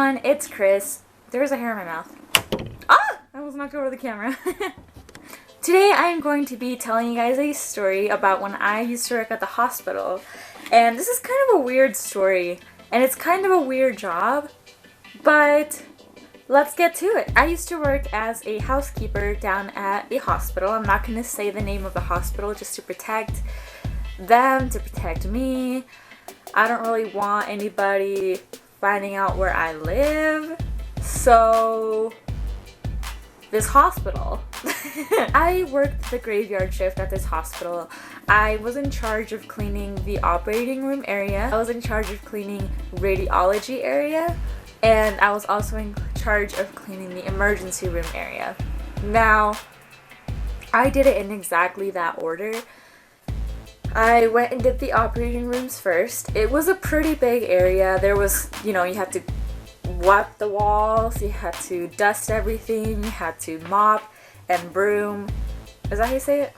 everyone, it's Chris. There's a hair in my mouth. Ah! I almost knocked over the camera. Today I am going to be telling you guys a story about when I used to work at the hospital. And this is kind of a weird story, and it's kind of a weird job, but let's get to it. I used to work as a housekeeper down at a hospital. I'm not going to say the name of the hospital just to protect them, to protect me. I don't really want anybody finding out where I live. So, this hospital. I worked the graveyard shift at this hospital. I was in charge of cleaning the operating room area. I was in charge of cleaning radiology area. And I was also in charge of cleaning the emergency room area. Now, I did it in exactly that order. I went and did the operating rooms first. It was a pretty big area. There was, you had to wipe the walls, you had to dust everything, you had to mop and broom. Is that how you say it?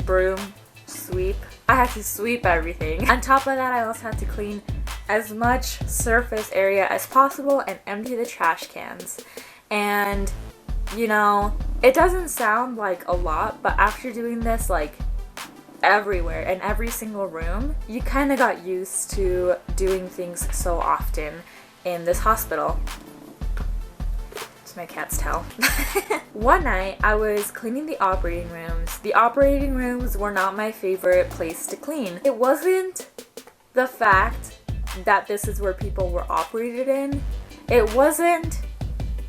Broom, sweep. I had to sweep everything. On top of that, I also had to clean as much surface area as possible and empty the trash cans. And, it doesn't sound like a lot, but after doing this, everywhere, in every single room, you kind of got used to doing things so often in this hospital. It's my cat's tail. One night, I was cleaning the operating rooms. The operating rooms were not my favorite place to clean. It wasn't the fact that this is where people were operated in. It wasn't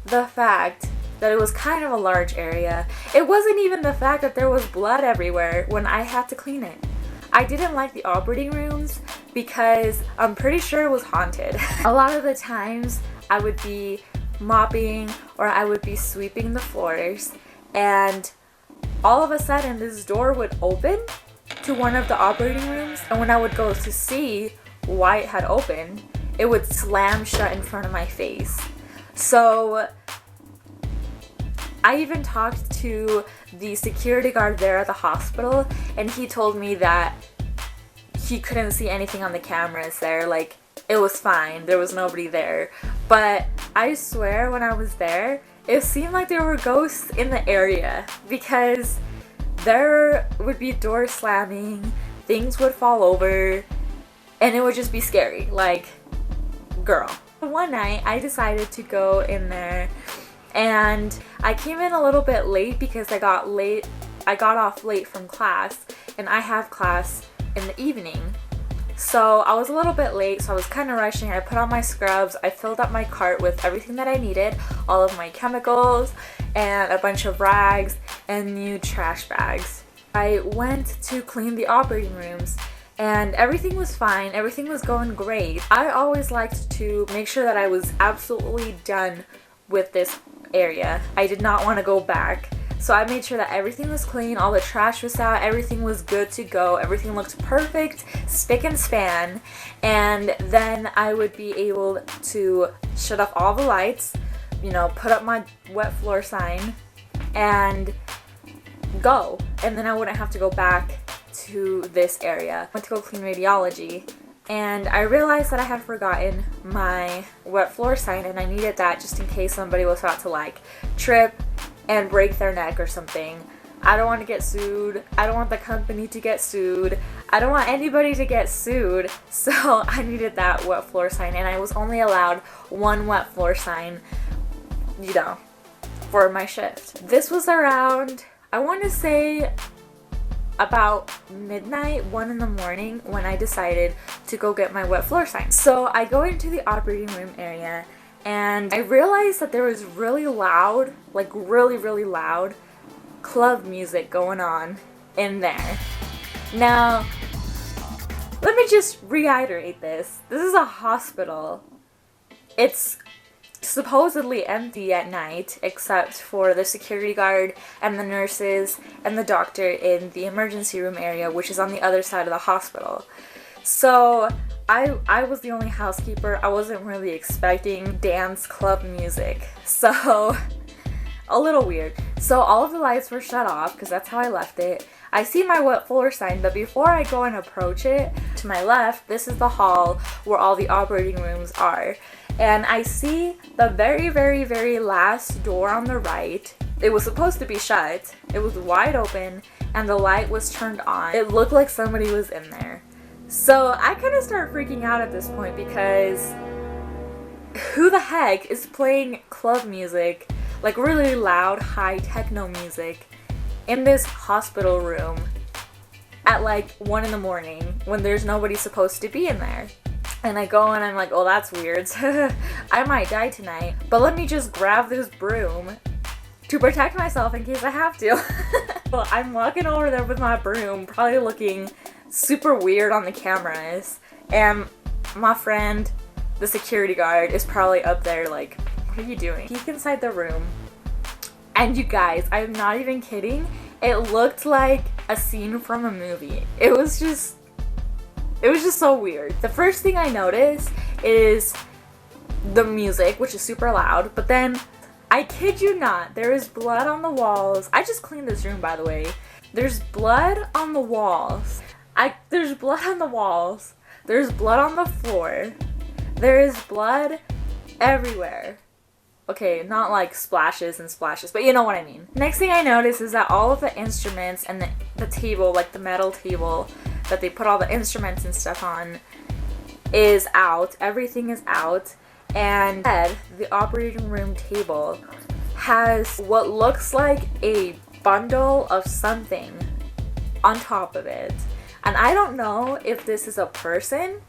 the fact that it was kind of a large area. It wasn't even the fact that there was blood everywhere when I had to clean it. I didn't like the operating rooms because I'm pretty sure it was haunted. A lot of the times I would be mopping or I would be sweeping the floors, and all of a sudden this door would open to one of the operating rooms, and when I would go to see why it had opened, it would slam shut in front of my face. So I even talked to the security guard there at the hospital, and he told me that he couldn't see anything on the cameras there. It was fine. There was nobody there. But I swear when I was there, it seemed like there were ghosts in the area because there would be doors slamming, things would fall over, and it would just be scary. Girl. One night, I decided to go in there, and I came in a little bit late because I got off late from class, and I have class in the evening. So I was a little bit late, so I was kind of rushing. I put on my scrubs, I filled up my cart with everything that I needed, all of my chemicals, and a bunch of rags, and new trash bags. I went to clean the operating rooms, and everything was fine, everything was going great. I always liked to make sure that I was absolutely done with this area. I did not want to go back. So I made sure that everything was clean, all the trash was out, everything was good to go, everything looked perfect, spick and span, and then I would be able to shut off all the lights, put up my wet floor sign, and go. And then I wouldn't have to go back to this area. I went to go clean radiology, and I realized that I had forgotten my wet floor sign, and I needed that just in case somebody was about to trip and break their neck or something. I don't want to get sued. I don't want the company to get sued. I don't want anybody to get sued. So I needed that wet floor sign, and I was only allowed one wet floor sign, for my shift. This was around, I want to say, about midnight, 1 in the morning, when I decided to go get my wet floor sign. So I go into the operating room area, and I realized that there was really loud, really loud club music going on in there. Now, let me just reiterate this. This is a hospital. It's supposedly empty at night, except for the security guard and the nurses and the doctor in the emergency room area, which is on the other side of the hospital. So I was the only housekeeper. I wasn't really expecting dance club music, so a little weird. So all of the lights were shut off because that's how I left it. I see my wet floor sign, but before I go and approach it, to my left, this is the hall where all the operating rooms are. and I see the very, very, very last door on the right. It was supposed to be shut. It was wide open, and the light was turned on. It looked like somebody was in there. So I kind of start freaking out at this point because who the heck is playing club music, like really loud, high techno music, in this hospital room at like 1 in the morning when there's nobody supposed to be in there? And I go and I'm like, oh, that's weird. I might die tonight, but let me just grab this broom to protect myself in case I have to. Well, I'm walking over there with my broom, probably looking super weird on the cameras, and my friend, the security guard, is probably up there like, what are you doing? Peek inside the room, and you guys, I'm not even kidding, it looked like a scene from a movie. It was just so weird. The first thing I noticed is the music, which is super loud, but then, I kid you not, there is blood on the walls. I just cleaned this room, by the way. There's blood on the walls. There's blood on the walls. There's blood on the floor. There is blood everywhere. Okay, not like splashes and splashes, but you know what I mean. Next thing I notice is that all of the instruments and the table, like the metal table that they put all the instruments and stuff on, is out. Everything is out. And the operating room table has what looks like a bundle of something on top of it. And I don't know if this is a person,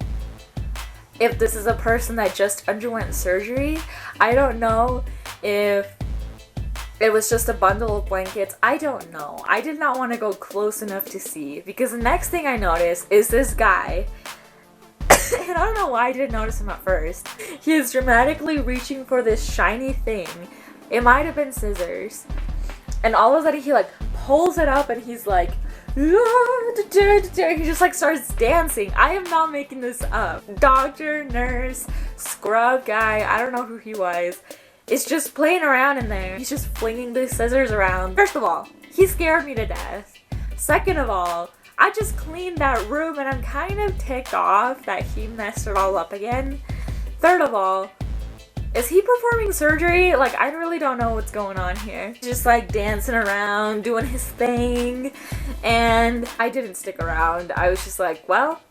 if this is a person that just underwent surgery. I don't know if it was just a bundle of blankets. I don't know. I did not want to go close enough to see, because the next thing I noticed is this guy. And I don't know why I didn't notice him at first. He is dramatically reaching for this shiny thing. It might have been scissors. And all of a sudden he like pulls it up and he's like, he just like starts dancing. I am not making this up. Doctor, nurse, scrub guy, I don't know who he was, is just playing around in there. He's just flinging the scissors around. First of all, he scared me to death. Second of all, I just cleaned that room and I'm kind of ticked off that he messed it all up again. Third of all, is he performing surgery? Like, I really don't know what's going on here. Just like dancing around, doing his thing, and I didn't stick around. I was just like, well,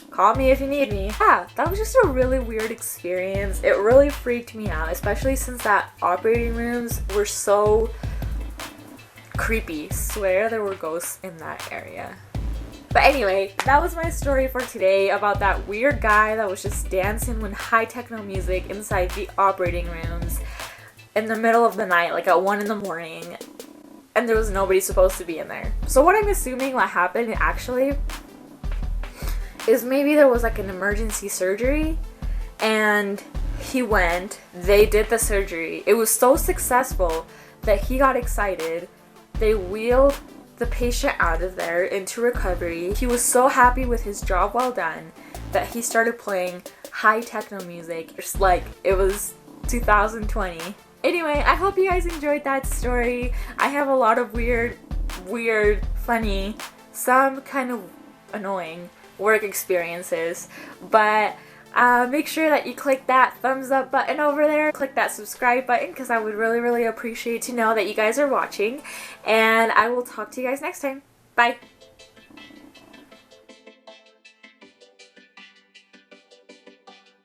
call me if you need me. Yeah, that was just a really weird experience. It really freaked me out, especially since that operating rooms were so creepy. Swear there were ghosts in that area. But anyway, that was my story for today about that weird guy that was just dancing with high techno music inside the operating rooms in the middle of the night, like at 1 in the morning, and there was nobody supposed to be in there. So what I'm assuming what happened actually is maybe there was like an emergency surgery and he went, they did the surgery. It was so successful that he got excited. They wheeled the patient out of there into recovery. He was so happy with his job well done that he started playing high techno music, just like it was 2020. Anyway, I hope you guys enjoyed that story. I have a lot of weird, funny, some kind of annoying work experiences, but make sure that you click that thumbs up button over there, click that subscribe button, because I would really appreciate to know that you guys are watching, and I will talk to you guys next time. Bye!